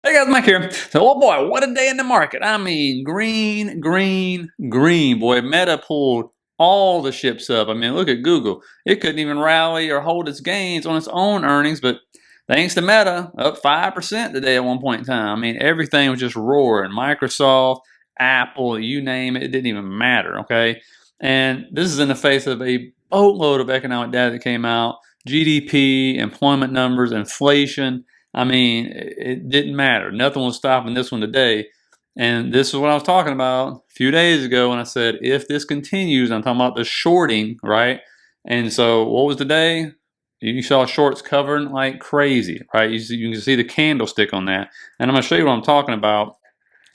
Hey guys, Mike here. So, oh boy, what a day in the market. I mean, green, green, green. Boy, Meta pulled all the ships up. I mean, look at Google. It couldn't even rally or hold its gains on its own earnings, but thanks to Meta, up 5% today at one point in time. I mean, everything was just roaring. Microsoft, Apple, you name it, it didn't even matter, okay? And this is in the face of a boatload of economic data that came out, GDP, employment numbers, inflation. I mean, it didn't matter. Nothing was stopping this one today. And this is what I was talking about a few days ago when I said, if this continues, I'm talking about the shorting, right? And so what was the day? You saw shorts covering like crazy, right? You can see the candlestick on that. And I'm going to show you what I'm talking about.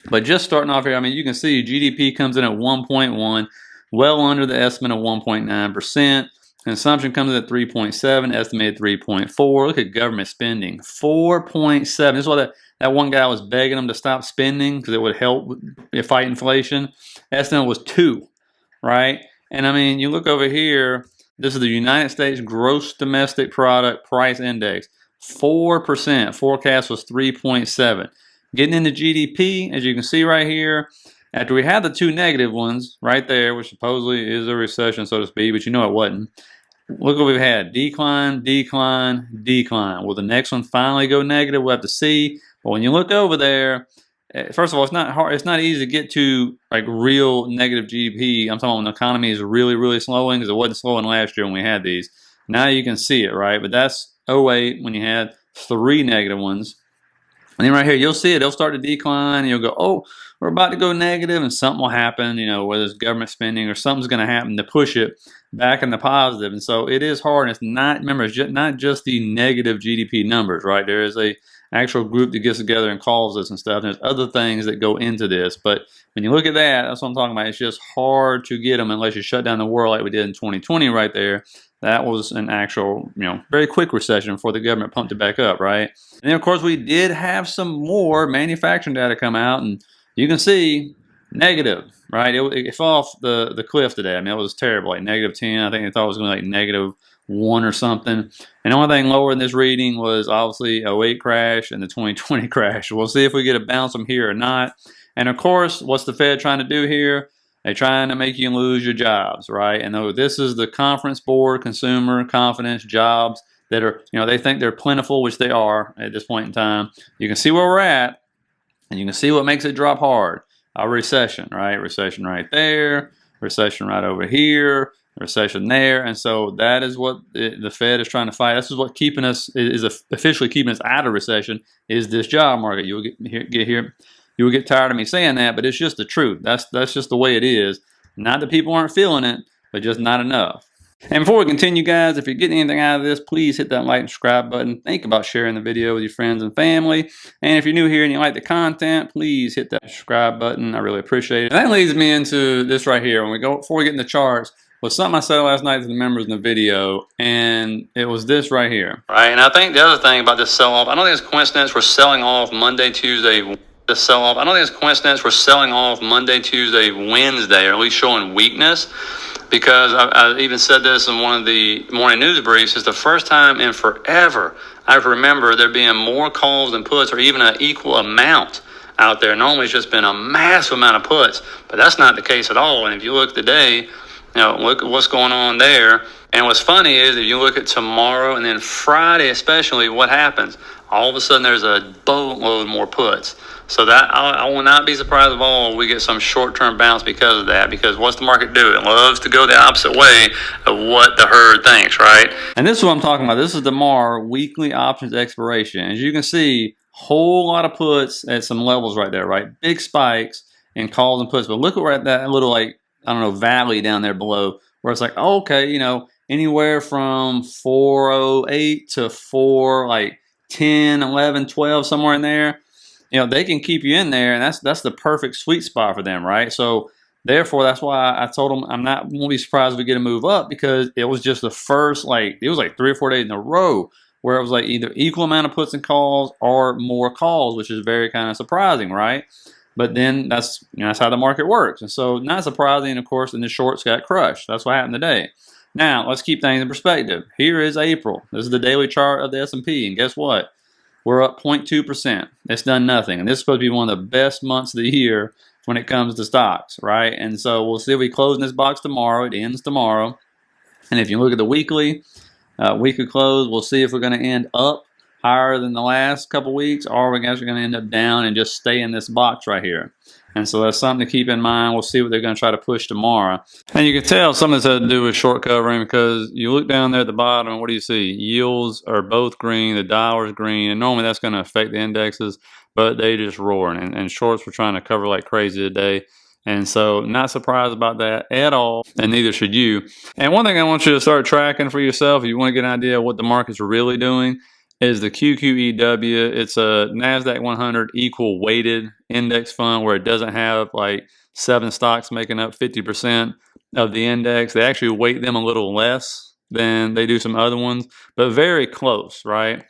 But just starting off here, I mean, you can see GDP comes in at 1.1, well under the estimate of 1.9%. Consumption comes in at 3.7, estimated 3.4. Look at government spending, 4.7. This is why that one guy was begging them to stop spending because it would help fight inflation. Estimate was 2, right? And I mean, you look over here, this is the United States Gross Domestic Product Price Index, 4%. Forecast was 3.7. Getting into GDP, as you can see right here, after we had the 2 negative ones right there, which supposedly is a recession, so to speak, but you know it wasn't. Look what we've had: decline, decline, decline. Will the next one finally go negative? We'll have to see. But when you look over there, first of all, it's not hard. It's not easy to get to like real negative GDP. I'm talking about when the economy is really, really slowing, because it wasn't slowing last year when we had these. Now you can see it, right? But that's 08 when you had 3 negative ones. And then right here, you'll see it. It'll start to decline. And you'll go, oh, we're about to go negative, and something will happen, you know, whether it's government spending or something's going to happen to push it back in the positive. And so it is hard. And it's not, remember, it's not just the negative GDP numbers, right? There is a actual group that gets together and calls this and stuff. And there's other things that go into this. But when you look at that, that's what I'm talking about. It's just hard to get them unless you shut down the world like we did in 2020 right there. That was an actual, you know, very quick recession before the government pumped it back up, right? And then, of course, we did have some more manufacturing data come out, and you can see negative, right? It fell off the cliff today. I mean, it was terrible, like -10. I think they thought it was going to be like -1 or something. And the only thing lower in this reading was obviously 08 crash and the 2020 crash. We'll see if we get a bounce from here or not. And, of course, what's the Fed trying to do here? They're trying to make you lose your jobs, right? And though this is the Conference Board, Consumer Confidence Jobs that are, you know, they think they're plentiful, which they are at this point in time. You can see where we're at, and you can see what makes it drop hard. A recession, right? Recession right there, recession right over here, recession there. And so that is what the Fed is trying to fight. This is what keeping us, is officially keeping us out of recession, is this job market. You will get here. You will get tired of me saying that, but it's just the truth. That's just the way it is. Not that people aren't feeling it, but just not enough. And before we continue, guys, if you're getting anything out of this, please hit that like and subscribe button. Think about sharing the video with your friends and family. And if you're new here and you like the content, please hit that subscribe button. I really appreciate it. And that leads me into this right here. Before we get into the charts, was something I said last night to the members in the video, and it was this right here. Right, and I think the other thing about this sell-off, I don't think it's coincidence we're selling off Monday, Tuesday, the sell-off. I don't think it's coincidence we're selling off Monday, Tuesday, Wednesday, or at least showing weakness, because I even said this in one of the morning news briefs. It's the first time in forever I remember there being more calls than puts, or even an equal amount out there. Normally it's just been a massive amount of puts, but that's not the case at all. And if you look today, you know, look at what's going on there. And what's funny is if you look at tomorrow and then Friday especially, what happens? All of a sudden there's a boatload more puts. So that I will not be surprised at all if we get some short-term bounce because of that. Because what's the market do? It loves to go the opposite way of what the herd thinks, right? And this is what I'm talking about. This is the MAR weekly options expiration. As you can see, whole lot of puts at some levels right there, right? Big spikes in calls and puts. But look at that little, like, I don't know, valley down there below where it's like, oh, okay, you know, anywhere from 408 to 4, like 10, 11, 12, somewhere in there. You know, they can keep you in there, and that's the perfect sweet spot for them, right? So therefore, that's why I told them won't be surprised if we get a move up, because it was just the first, like, it was like 3 or 4 days in a row where it was like either equal amount of puts and calls or more calls, which is very kind of surprising, right? But then that's how the market works. And so not surprising, of course, and the shorts got crushed. That's what happened today. Now, let's keep things in perspective. Here is April. This is the daily chart of the S&P, and guess what? we're up 0.2%. It's done nothing. And this is supposed to be one of the best months of the year when it comes to stocks, right? And so we'll see if we close in this box tomorrow. It ends tomorrow. And if you look at the weekly close, we'll see if we're going to end up higher than the last couple weeks, or we're actually going to end up down and just stay in this box right here. And so that's something to keep in mind. We'll see what they're going to try to push tomorrow. And you can tell some of this has to do with short covering, because you look down there at the bottom, and what do you see? Yields are both green, the dollar's green, and normally that's going to affect the indexes, but they just roaring. And shorts were trying to cover like crazy today. And so not surprised about that at all, and neither should you. And one thing I want you to start tracking for yourself, if you want to get an idea of what the market's really doing, is the QQEW. It's a NASDAQ 100 equal weighted index fund where it doesn't have like 7 stocks making up 50% of the index. They actually weight them a little less than they do some other ones, but very close, right?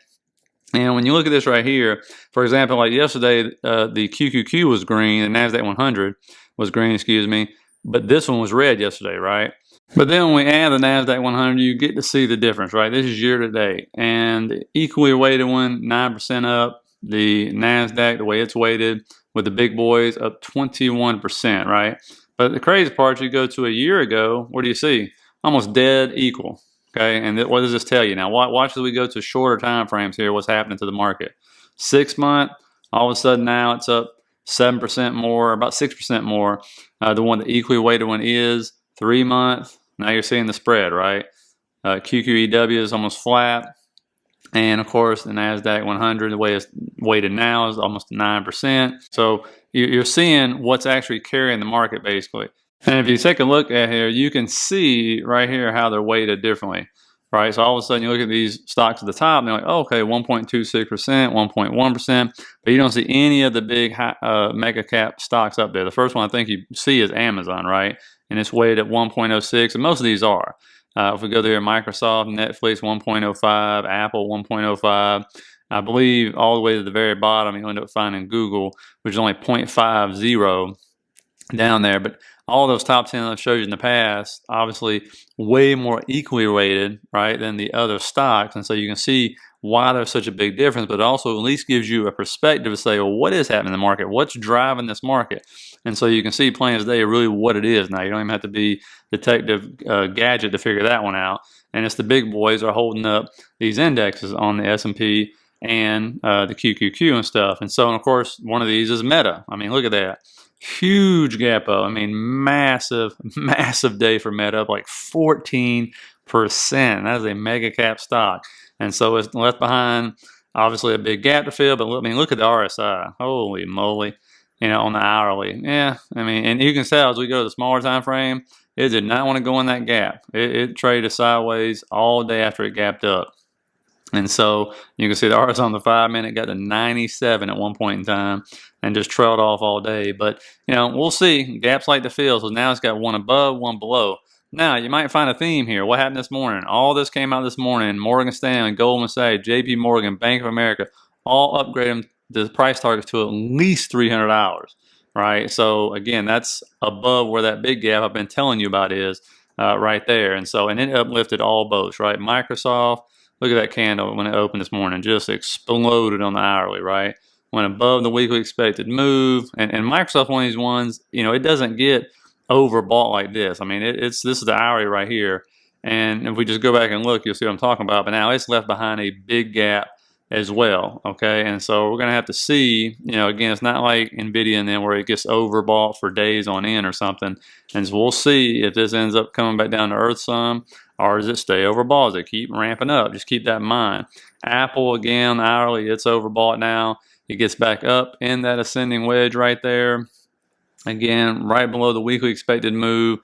And when you look at this right here, for example, like yesterday, the QQQ was green, the NASDAQ 100 was green, excuse me, but this one was red yesterday, right? But then when we add the NASDAQ 100, you get to see the difference, right? This is year to date. And the equally weighted one, 9% up. The NASDAQ, the way it's weighted, with the big boys, up 21%, right? But the crazy part, you go to a year ago, what do you see? Almost dead equal, okay? And what does this tell you? Now, watch as we go to shorter time frames here, what's happening to the market. 6 month, all of a sudden now it's up 7% more, about 6% more. The one, the equally weighted one is 3 month. Now you're seeing the spread, right? QQEW is almost flat. And of course, the NASDAQ 100, the way it's weighted now, is almost 9%. So you're seeing what's actually carrying the market, basically. And if you take a look at here, you can see right here how they're weighted differently, right? So all of a sudden, you look at these stocks at the top, and they're like, oh, okay, 1.26%, 1.1%. But you don't see any of the big mega cap stocks up there. The first one I think you see is Amazon, right? And it's weighted at 1.06, and most of these are. If we go there, Microsoft, Netflix 1.05, Apple 1.05. I believe all the way to the very bottom, you end up finding Google, which is only 0.50 down there. But all those top 10 I've showed you in the past, obviously way more equally weighted, right, than the other stocks. And so you can see why there's such a big difference, but it also at least gives you a perspective to say, well, what is happening in the market? What's driving this market? And so you can see plain as day really what it is now. You don't even have to be Detective Gadget to figure that one out. And it's the big boys are holding up these indexes on the S&P and the QQQ and stuff. And so, and of course, one of these is Meta. I mean, look at that. Huge gap up. I mean, massive day for Meta, up like 14%. That is a mega cap stock. And so it's left behind, obviously, a big gap to fill. But I mean, look at the RSI. Holy moly. You know, on the hourly. Yeah, I mean, and you can tell as we go to the smaller time frame, it did not want to go in that gap. It traded sideways all day after it gapped up. And so you can see the RSI on the 5 minute got to 97 at one point in time and just trailed off all day. But, you know, we'll see. Gaps like to fill. So now it's got one above, one below. Now, you might find a theme here. What happened this morning? All this came out this morning. Morgan Stanley, Goldman Sachs, JP Morgan, Bank of America, all upgraded the price targets to at least $300, right? So, again, that's above where that big gap I've been telling you about is right there. And so, and it uplifted all boats, right? Microsoft, look at that candle when it opened this morning, just exploded on the hourly, right? Went above the weekly expected move. And Microsoft, one of these ones, you know, it doesn't get overbought like this. I mean, this is the hourly right here. And if we just go back and look, you'll see what I'm talking about. But now it's left behind a big gap as well, okay? And so we're going to have to see, you know, again, it's not like NVIDIA and then where it gets overbought for days on end or something. And so we'll see if this ends up coming back down to earth some, or does it stay overbought? Does it keep ramping up? Just keep that in mind. Apple, again, hourly, it's overbought now. It gets back up in that ascending wedge right there. Again, right below the weekly expected move,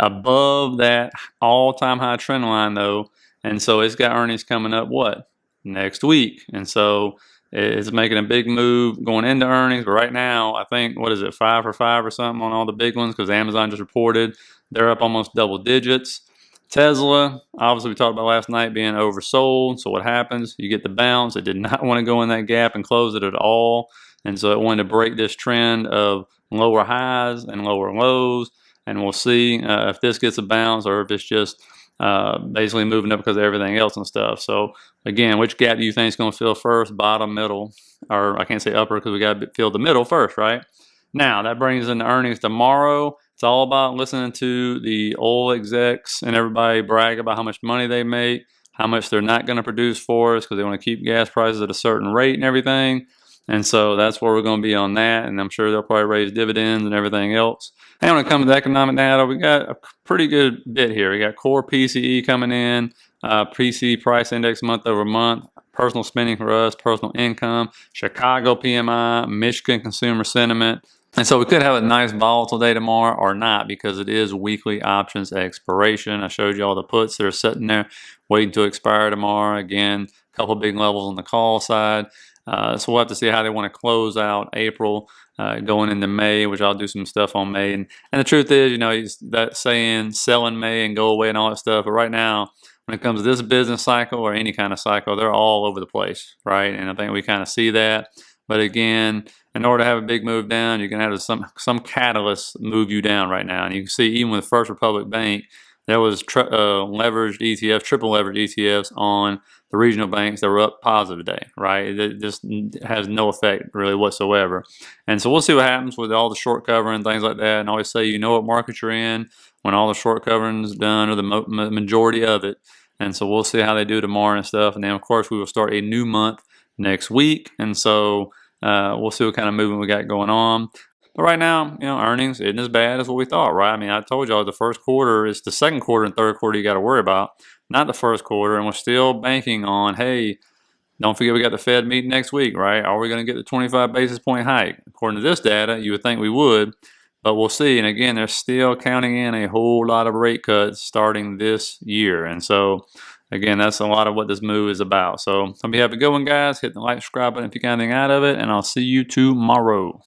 above that all-time high trend line, though. And so it's got earnings coming up, what? Next week. And so it's making a big move going into earnings. But right now, I think, what is it, 5 for 5 or something on all the big ones, because Amazon just reported they're up almost double digits. Tesla, obviously we talked about last night being oversold. So what happens? You get the bounce. It did not want to go in that gap and close it at all. And so it wanted to break this trend of lower highs and lower lows. And we'll see if this gets a bounce or if it's just basically moving up because of everything else and stuff. So again, which gap do you think is going to fill first? Bottom, middle, or I can't say upper because we got to fill the middle first, right? Now that brings in the earnings tomorrow. It's all about listening to the oil execs and everybody brag about how much money they make, how much they're not going to produce for us because they want to keep gas prices at a certain rate and everything. And so that's where we're going to be on that. And I'm sure they'll probably raise dividends and everything else. And when it comes to economic data, we got a pretty good bit here. We got core PCE coming in, PCE price index month over month, personal spending for us, personal income, Chicago PMI, Michigan consumer sentiment. And so we could have a nice volatile day tomorrow or not because it is weekly options expiration. I showed you all the puts that are sitting there waiting to expire tomorrow. Again, a couple big levels on the call side. So we'll have to see how they want to close out April going into May, which I'll do some stuff on May. And the truth is, you know, that saying sell in May and go away and all that stuff. But right now, when it comes to this business cycle or any kind of cycle, they're all over the place, right? And I think we kind of see that. But again, in order to have a big move down, you're going to have some catalyst move you down right now. And you can see even with First Republic Bank, there was leveraged ETF, triple leveraged ETFs on the regional banks that were up positive today, right? It just has no effect really whatsoever. And so we'll see what happens with all the short covering, things like that. And I always say, you know what market you're in when all the short covering is done, or the majority of it. And so we'll see how they do tomorrow and stuff. And then, of course, we will start a new month next week. And so we'll see what kind of movement we got going on. But right now, you know, earnings isn't as bad as what we thought, right? I mean, I told y'all the first quarter is the second quarter and third quarter you got to worry about, not the first quarter. And we're still banking on, hey, don't forget we got the Fed meeting next week, right? Are we going to get the 25 basis point hike? According to this data, you would think we would, but we'll see. And again, they're still counting in a whole lot of rate cuts starting this year. And so, again, that's a lot of what this move is about. So, hope you have a good one, guys. Hit the like, subscribe button if you got anything out of it, and I'll see you tomorrow.